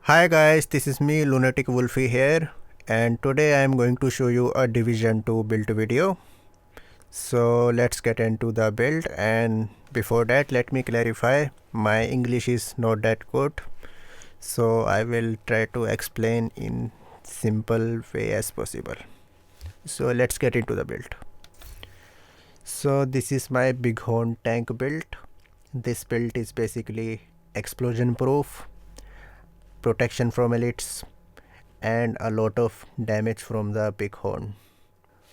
Hi guys, this is me Lunatic Wolfie here, and today I am going to show you a Division 2 build video. So let's get into the build, and before that let me clarify, my English is not that good, so I will try to explain in simple way as possible. So let's get into the build. So this is my Bighorn tank build. This build is basically explosion proof, protection from elites, and a lot of damage from the Bighorn.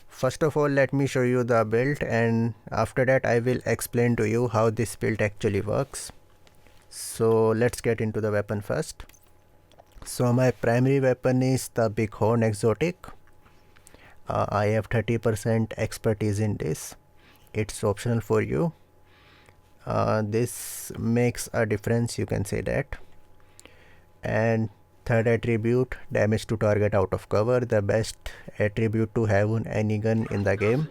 First of all, let me show you the build, and after that I will explain to you how this build actually works. So let's get into the weapon first. So my primary weapon is the Bighorn exotic. I have 30% expertise in this. It's optional for you. This makes a difference, you can say that. And third attribute, damage to target out of cover, the best attribute to have on any gun in the game.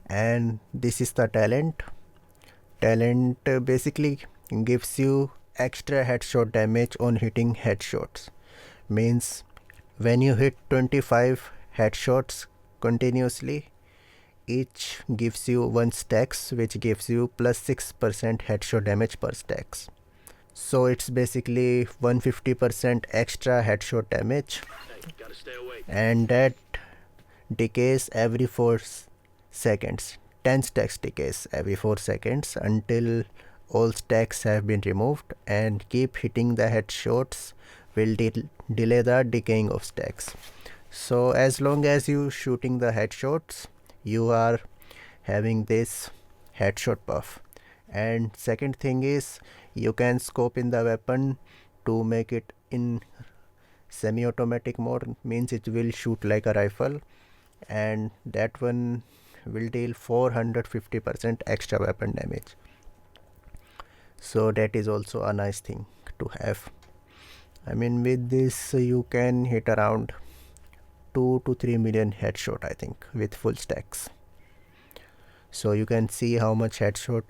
And this is the talent. Talent basically gives you extra headshot damage on hitting headshots. Means when you hit 25 headshots continuously, each gives you 1 stacks, which gives you plus 6% headshot damage per stacks. So it's basically 150% extra headshot damage, and that decays every 4 seconds. 10 stacks decays every 4 seconds until all stacks have been removed, and keep hitting the headshots will delay the decaying of stacks. So as long as you shooting the headshots, you are having this headshot buff. And second thing is, you can scope in the weapon to make it in semi-automatic mode, means it will shoot like a rifle, and that one will deal 450% extra weapon damage. So that is also a nice thing to have. I mean, with this you can hit around 2 to 3 million headshot, I think, with full stacks. So you can see how much headshot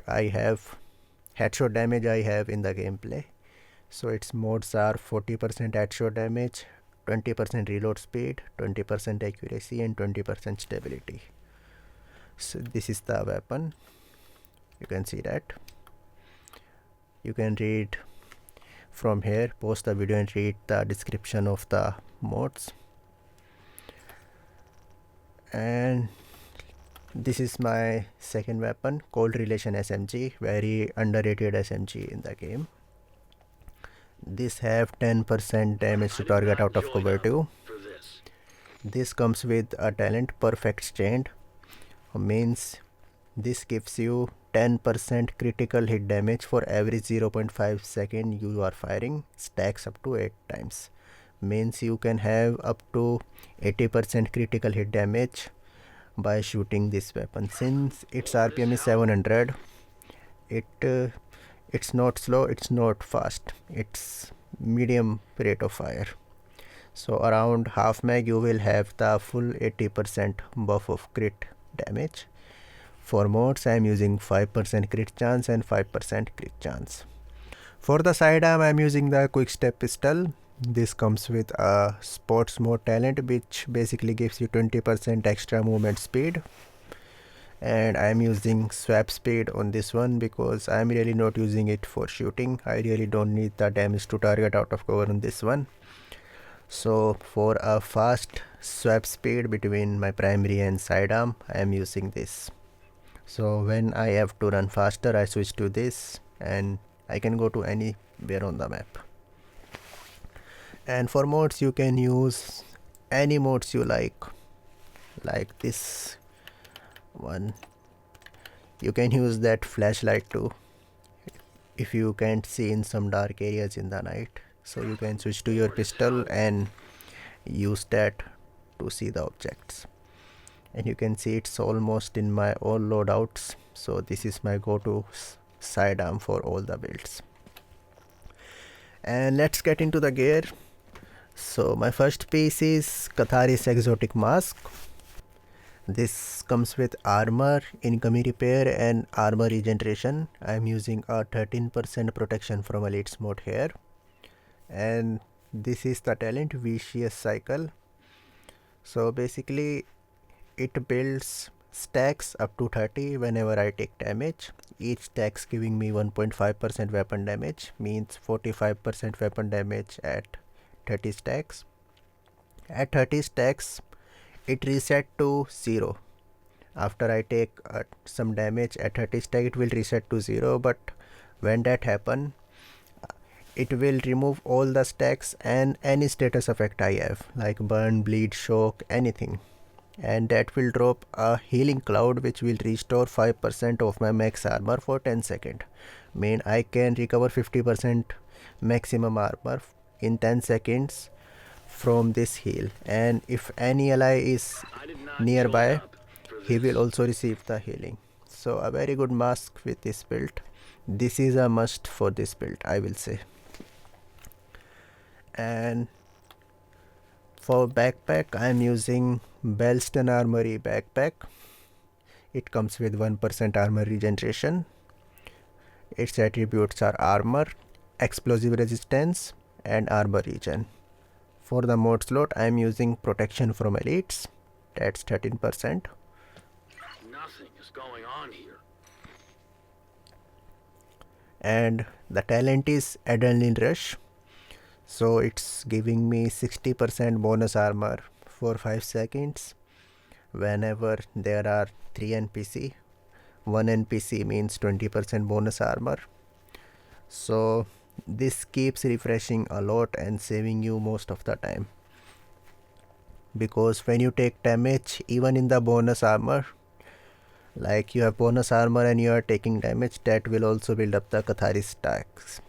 damage I have in the gameplay. So its modes are 40% headshot damage, 20% reload speed, 20% accuracy, and 20% stability. So this is the weapon. You can see that. You can read from here, pause the video and read the description of the modes. And this is my second weapon, Cold Relation SMG, very underrated SMG in the game. This have 10% damage to target out of cover too. This comes with a talent, Perfect Stand, means this gives you 10% critical hit damage for every 0.5 second you are firing, stacks up to 8 times. Means you can have up to 80% critical hit damage by shooting this weapon. Since its RPM is 700, it's not slow, it's not fast, it's medium rate of fire. So around half mag you will have the full 80% buff of crit damage. For modes I am using 5% crit chance and 5% crit chance. For the sidearm I am using the quick step pistol. This comes with a sports mode talent, which basically gives you 20% extra movement speed, and I am using swap speed on this one because I am really not using it for shooting. I really don't need the damage to target out of cover on this one. So for a fast swap speed between my primary and sidearm, I am using this. So when I have to run faster, I switch to this, and I can go to anywhere on the map. And for modes you can use any modes you like this one. You can use that flashlight too if you can't see in some dark areas in the night, so you can switch to your pistol and use that to see the objects. And you can see it's almost in my all loadouts, so this is my go-to sidearm for all the builds. And let's get into the gear. So my first piece is Catharis Exotic Mask. This comes with armor, incoming repair, and armor regeneration. I am using a 13% protection from elites mode here. and this is the talent vicious cycle. So basically it builds stacks up to 30 whenever I take damage. Each stack's giving me 1.5% weapon damage, means 45% weapon damage at 30 stacks. At 30 stacks it reset to 0. After I take some damage at 30 stack, it will reset to 0, but when that happen, it will remove all the stacks and any status effect I have, like burn, bleed, shock, anything, and that will drop a healing cloud which will restore 5% of my max armor for 10 seconds. Mean I can recover 50% maximum armor in 10 seconds from this heal, and if any ally is nearby, he will also receive the healing. So a very good mask with this build. This is a must for this build, I will say. And for backpack, I am using Belston Armory backpack. It comes with 1% armor regeneration. Its attributes are armor, explosive resistance, and armor regen. For the mod slot, I am using protection from elites. That's 13%. Nothing is going on here. And the talent is Adrenaline Rush. So it's giving me 60% bonus armor for 5 seconds whenever there are 3 NPC. 1 NPC means 20% bonus armor. So this keeps refreshing a lot and saving you most of the time, because when you take damage, even in the bonus armor, like you have bonus armor and you are taking damage, that will also build up the Catharis stacks.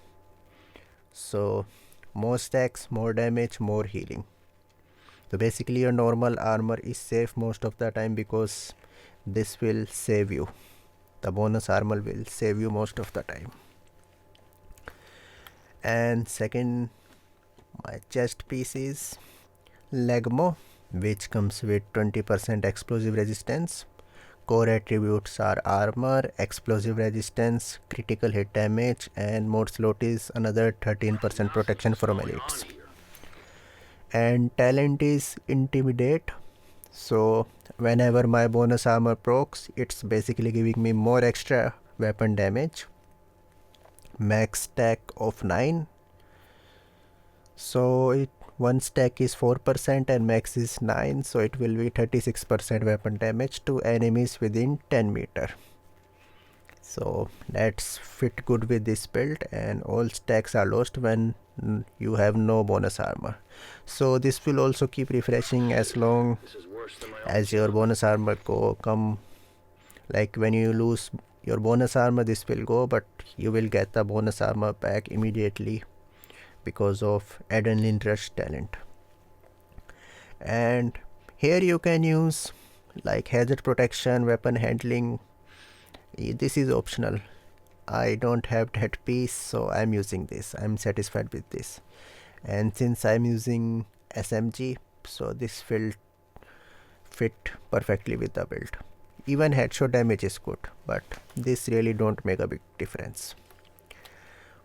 So more stacks, more damage, more healing. So basically your normal armor is safe most of the time because this will save you. The bonus armor will save you most of the time. And second, my chest piece is Legmo, which comes with 20% explosive resistance. Core attributes are armor, explosive resistance, critical hit damage, and mod slot is another 13% protection from elites. And talent is Intimidate. So whenever my bonus armor procs, it's basically giving me more extra weapon damage. Max stack of 9. So one stack is 4% and max is 9, so it will be 36% weapon damage to enemies within 10 meter. So that's fit good with this build, and all stacks are lost when you have no bonus armor. So this will also keep refreshing as long as your bonus armor come. Like when you lose your bonus armor, this will go, but you will get the bonus armor back immediately because of Adrenaline Rush talent. And here you can use like hazard protection, weapon handling. This is optional. I don't have that piece, so I'm using this. I'm satisfied with this. And since I'm using SMG, so this will fit perfectly with the build. Even headshot damage is good, but this really don't make a big difference.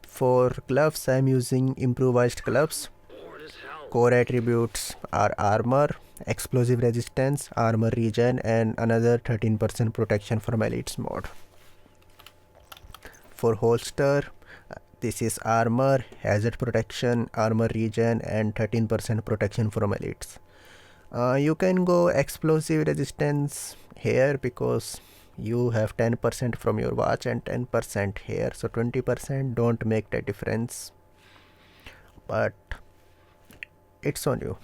For gloves, I'm using improvised gloves. Core attributes are armor, explosive resistance, armor regen, and another 13% protection from elites mod. For holster, this is armor, hazard protection, armor regen, and 13% protection from elites. You can go explosive resistance here because you have 10% from your watch and 10% here, so 20% don't make the difference, but it's on you.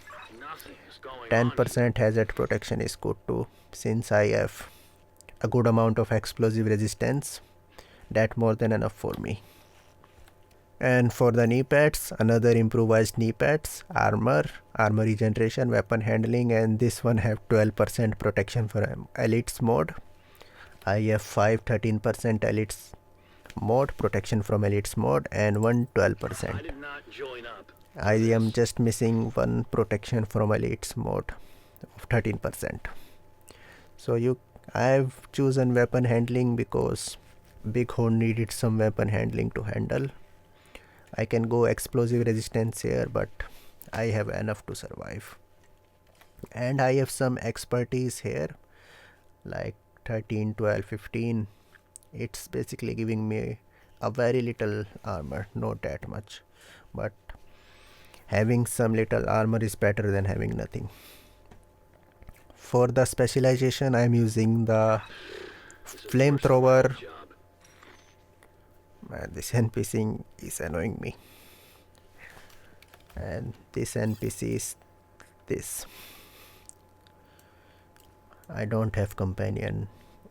10% hazard protection is good too, since I have a good amount of explosive resistance. That more than enough for me. And for the knee pads, another improvised knee pads, armor regeneration, weapon handling, and this one have 12% protection from elites mod. I have 13% elites mod, protection from elites mod, and one 12%. I am just missing one protection from elites mod of 13%. So I've chosen weapon handling because Bighorn needed some weapon handling to handle. I can go explosive resistance here, but I have enough to survive. And I have some expertise here, like 13, 12, 15. It's basically giving me a very little armor, not that much, but having some little armor is better than having nothing. For the specialization, I'm using the flamethrower. This NPC is annoying me, and this NPC is this. I don't have companion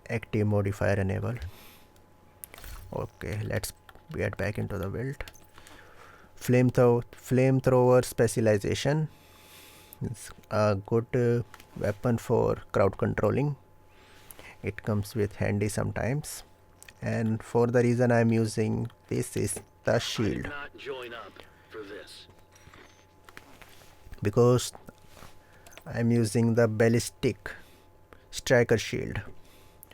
active modifier enabled. Okay, let's get back into the build. Flamethrower specialization is a good weapon for crowd controlling. It comes with handy sometimes, and for the reason I'm using this is the shield, because I'm using the ballistic striker shield,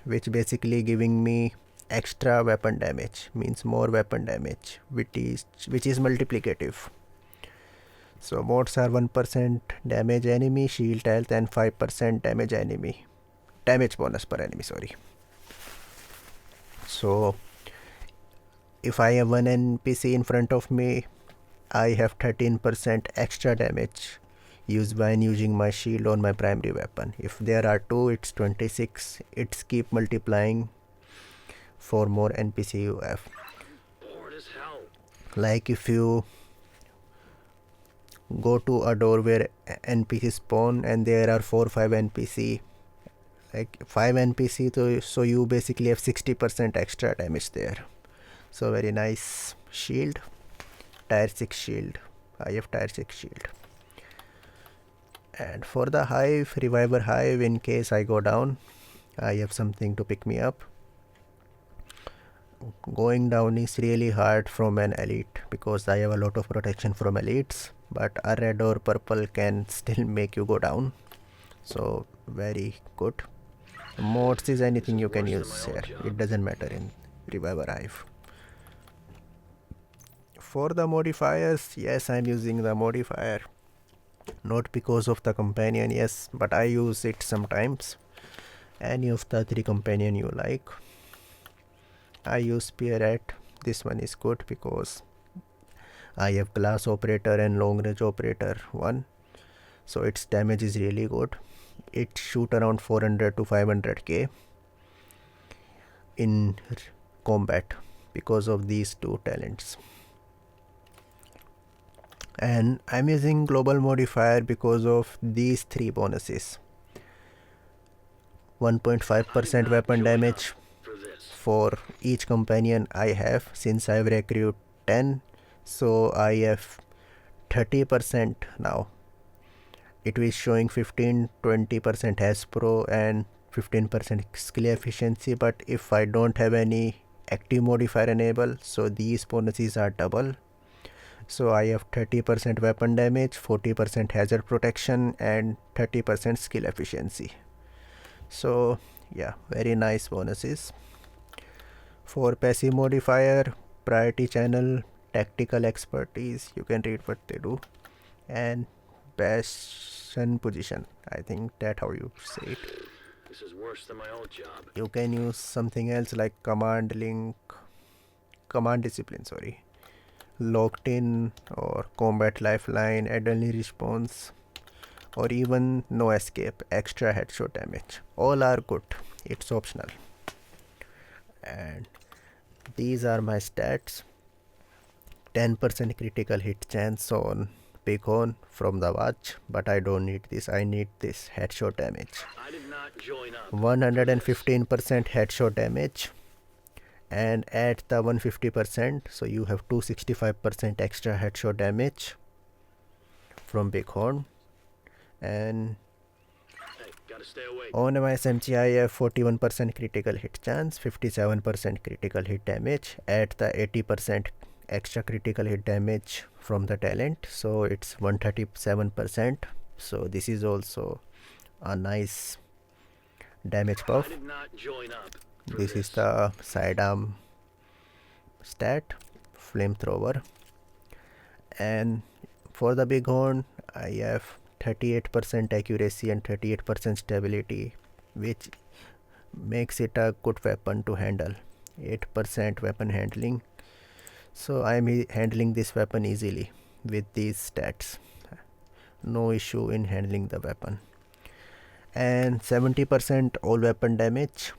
which basically giving me extra weapon damage, means more weapon damage, which is multiplicative. So mods are 1% damage enemy, shield health, and 5% damage bonus per enemy, sorry. So if I have one NPC in front of me, I have 13% extra damage used when using my shield on my primary weapon. If there are two, it's 26. It's keep multiplying for more NPC you have. Like if you go to a door where NPC spawn and there are 4 or 5 NPC, like 5 NPC, so you basically have 60% extra damage there. So very nice shield. Tier 6 shield. I have tier 6 shield. And for the hive, reviver hive, in case I go down, I have something to pick me up. Going down is really hard from an elite because I have a lot of protection from elites, but a red or purple can still make you go down. So very good. Mods is anything you can use here. It doesn't matter in reviver hive. For the modifiers, yes, I'm using the modifier. Not because of the companion, yes, but I use it sometimes. Any of the 3 companion you like. I use Spearhead. This one is good because I have glass operator and long range operator 1. So its damage is really good. It shoot around 400 to 500k in combat because of these 2 talents. And I'm using global modifier because of these 3 bonuses. 1.5% weapon damage for each companion I have, since I've recruited 10, so I have 30% now. It is showing 15-20% has pro and 15% skill efficiency, but if I don't have any active modifier enabled, so these bonuses are double. So I have 30% weapon damage, 40% hazard protection, and 30% skill efficiency. So yeah, very nice bonuses. For passive modifier, priority channel, tactical expertise, you can read what they do, and bastion position, I think that how you say it. This is worse than my old job. You can use something else like command discipline, sorry, locked in, or combat lifeline, adrenaline response, or even no escape, extra headshot damage. All are good, it's optional. And these are my stats. 10% critical hit chance on Bighorn from the watch, but I don't need this. I need this headshot damage. 115% headshot damage, and add the 150%, so you have 265% extra headshot damage from Bighorn. And on my SMG I have 41% critical hit chance, 57% critical hit damage. Add the 80% extra critical hit damage from the talent, so it's 137%. So this is also a nice damage buff. This is the sidearm stat, flamethrower. And for the bighorn I have 38% accuracy and 38% stability, which makes it a good weapon to handle. 8% weapon handling, so I'm handling this weapon easily with these stats. No issue in handling the weapon. And 70% all weapon damage.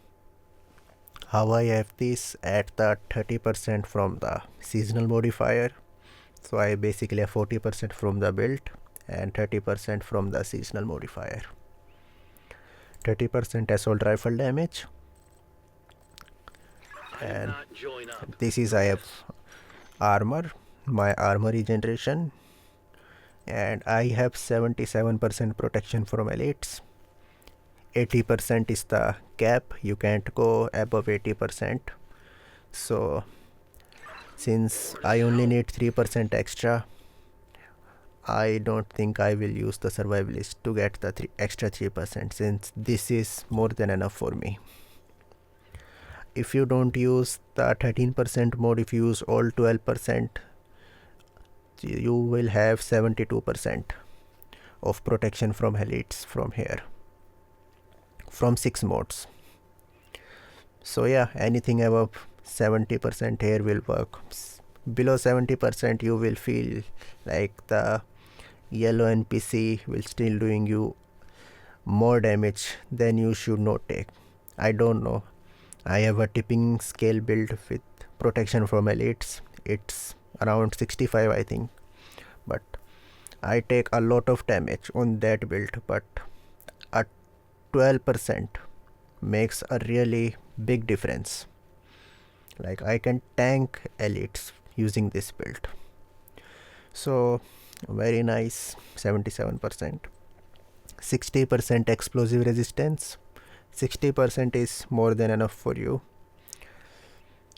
How I have this? At the 30% from the seasonal modifier. So I basically have 40% from the build and 30% from the seasonal modifier. 30% assault rifle damage. And this is I have armor, my armor regeneration, and I have 77% protection from elites. 80% is the cap, you can't go above 80%. So since I only need 3% extra, I don't think I will use the survivalist to get the extra 3%, since this is more than enough for me. If you don't use the 13% mode, if you use all 12%, you will have 72% of protection from elites from here, from 6 modes. So yeah, anything above 70% here will work. Below 70% you will feel like the yellow NPC will still doing you more damage than you should not take. I don't know. I have a tipping scale build with protection from elites. It's around 65 I think, but I take a lot of damage on that build, but a 12% makes a really big difference. Like I can tank elites using this build. So very nice. 77%. 60% explosive resistance. 60% is more than enough for you.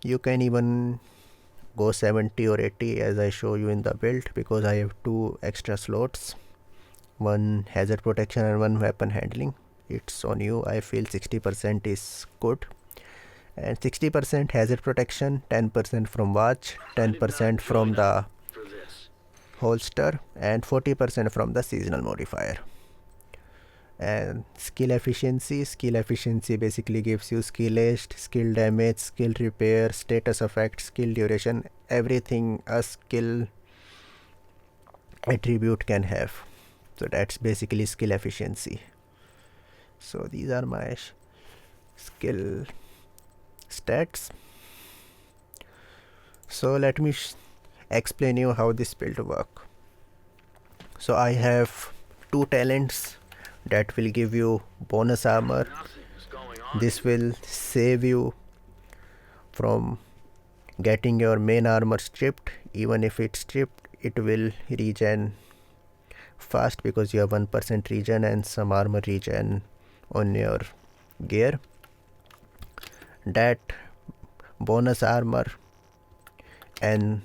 You can even go 70 or 80 as I show you in the build, because I have 2 extra slots, one hazard protection and one weapon handling. It's on you. I feel 60% is good. And 60% hazard protection, 10% from watch, 10% from the holster, and 40% from the seasonal modifier. And skill efficiency basically gives you skill haste, skill damage, skill repair, status effect, skill duration, everything a skill attribute can have. So that's basically skill efficiency. So these are my skill stats. So let me explain you how this build work. So I have 2 talents that will give you bonus armor. This will save you from getting your main armor stripped. Even if it's stripped, it will regen fast because you have 1% regen and some armor regen on your gear. That bonus armor and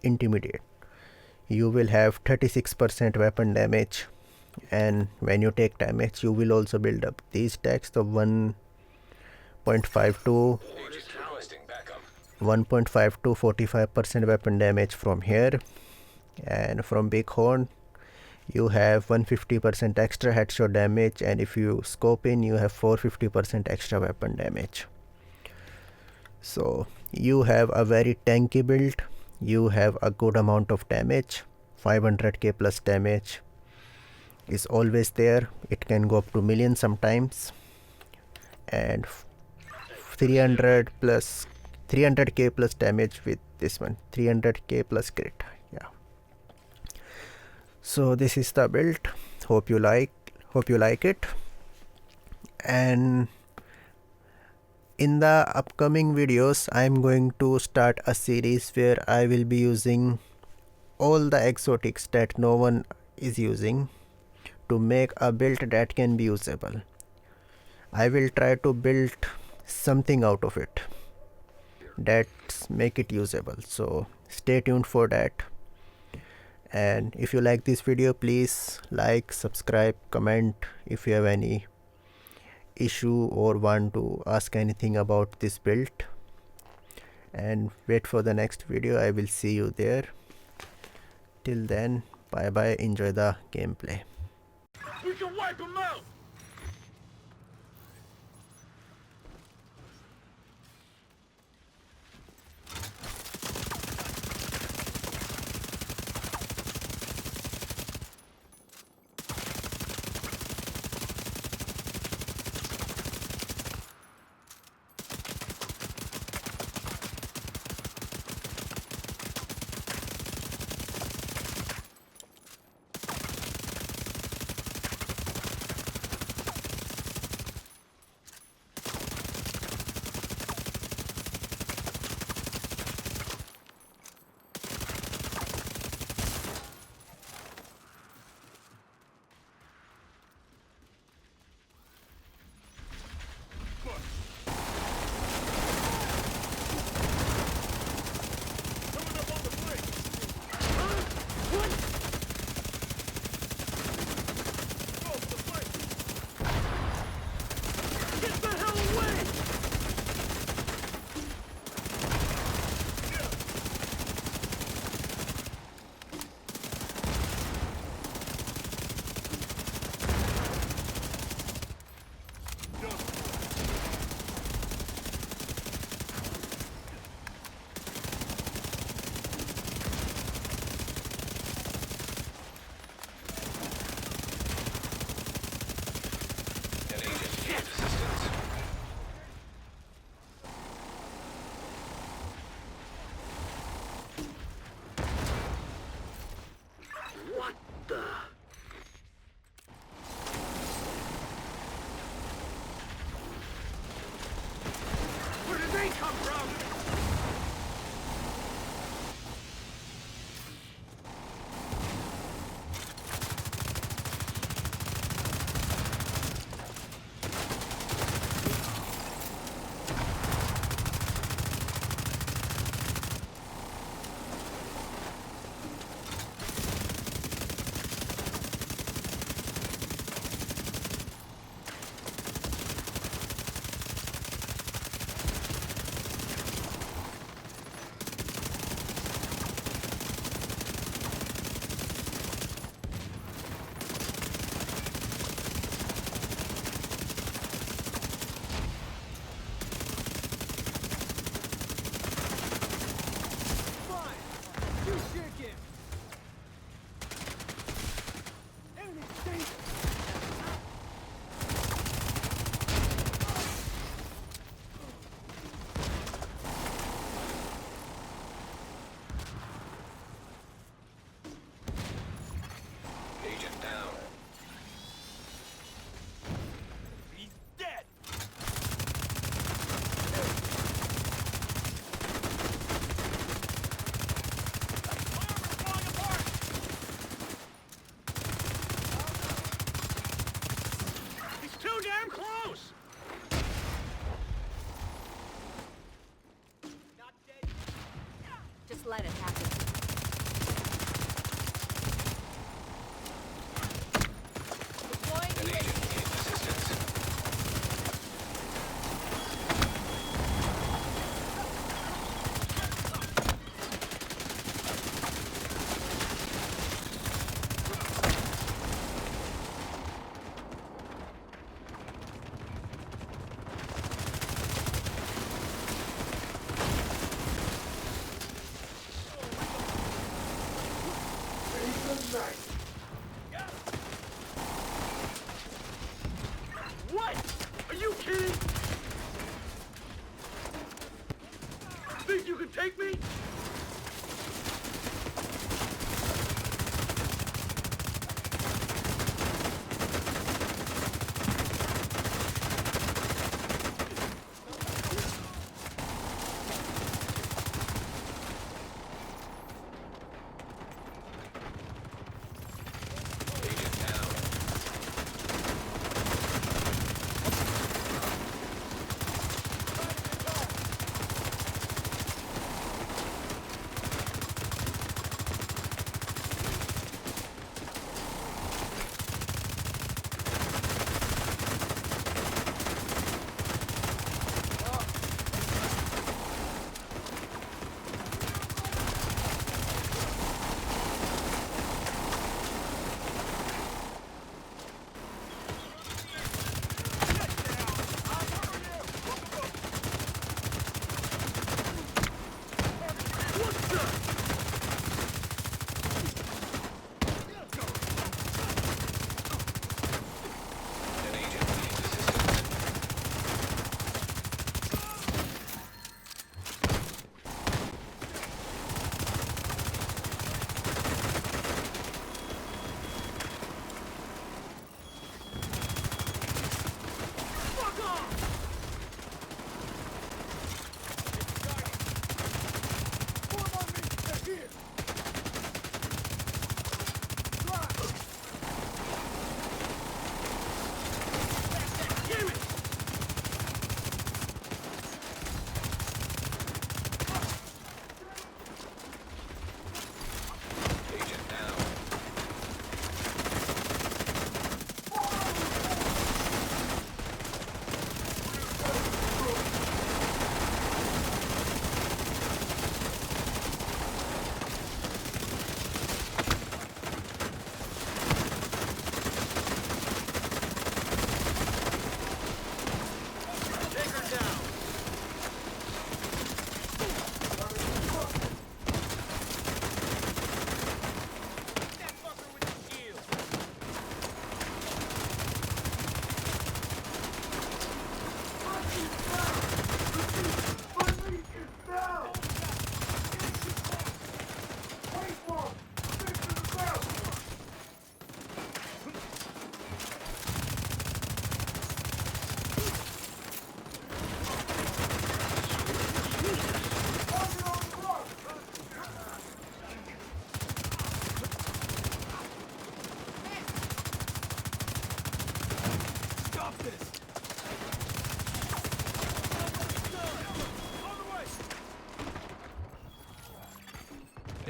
intimidate, you will have 36% weapon damage, and when you take damage you will also build up these stacks of 1.5 to 45% weapon damage from here. And from bighorn you have 150% extra headshot damage, and if you scope in you have 450% extra weapon damage. So you have a very tanky build. You have a good amount of damage. 500k plus damage is always there. It can go up to million sometimes. And 300k plus damage with this one. 300k plus crit. Yeah. So this is the build. Hope you like it. And in the upcoming videos I am going to start a series where I will be using all the exotics that no one is using to make a build that can be usable. I will try to build something out of it that's make it usable. So stay tuned for that. And if you like this video, please like, subscribe, comment. If you have any issue or want to ask anything about this build, and wait for the next video. I will see you there. Till then, bye bye, enjoy the gameplay. We can wipe them out! What the? Where did they come from? Agent down. He's dead! He's too damn close! Not dead. Just let it happen. Deploying An UAV. agent needs assistance. What? Are you kidding? Think you can take me?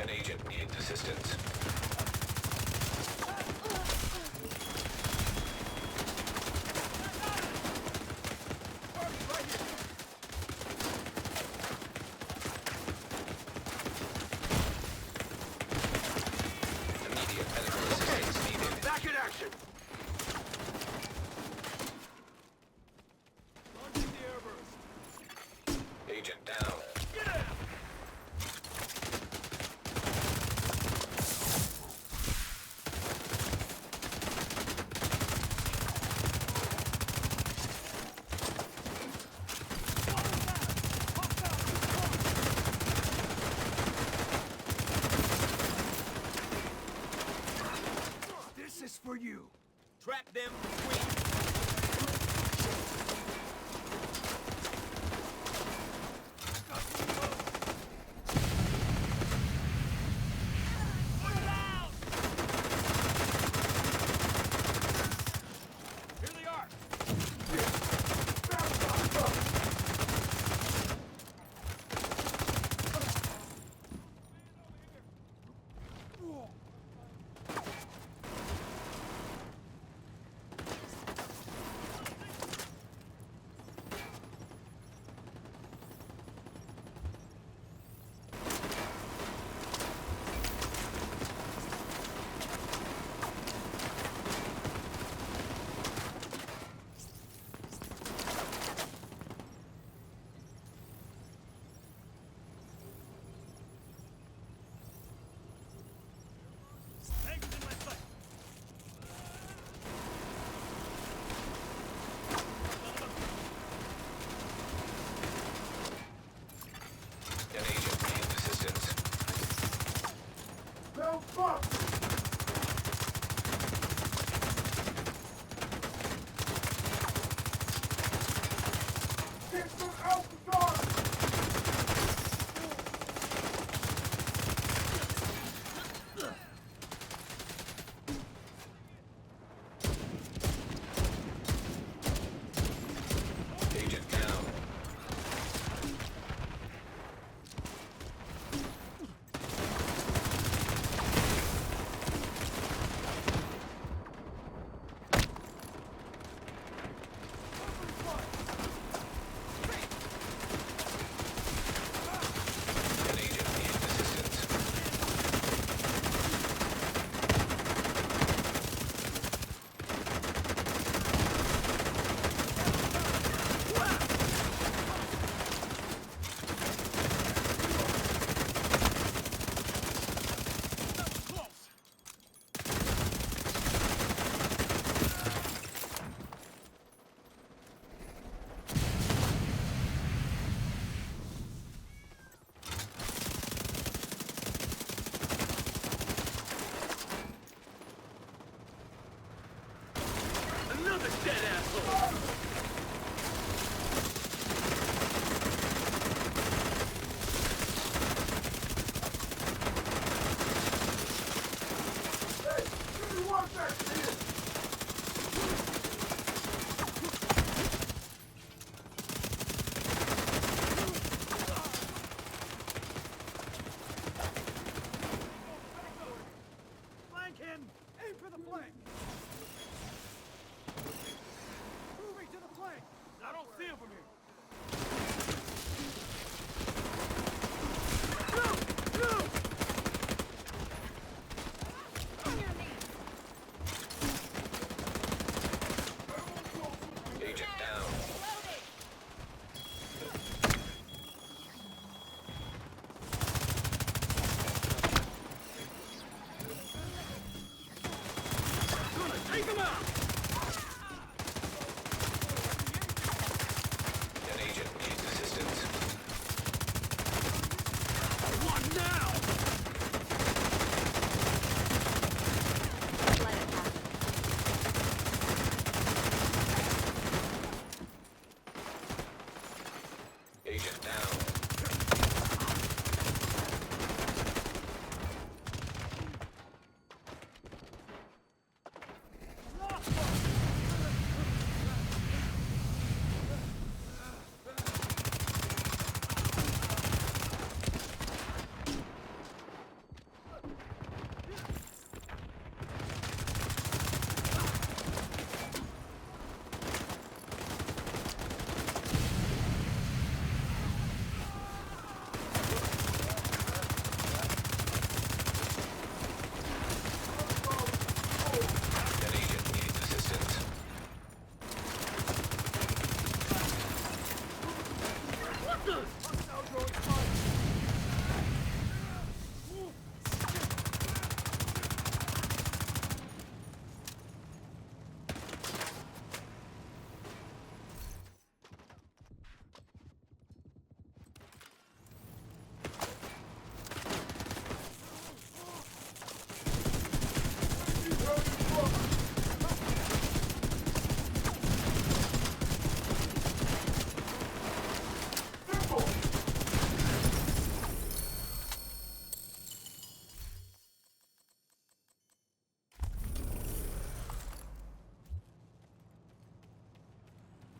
An agent needs assistance. Immediate medical assistance needed. Back in action! Launching the airburst. Agent down. Get out! This is for you. Track them quick. Put it out! Here they are. Tank is in my sight. An agent needs assistance. No fuck!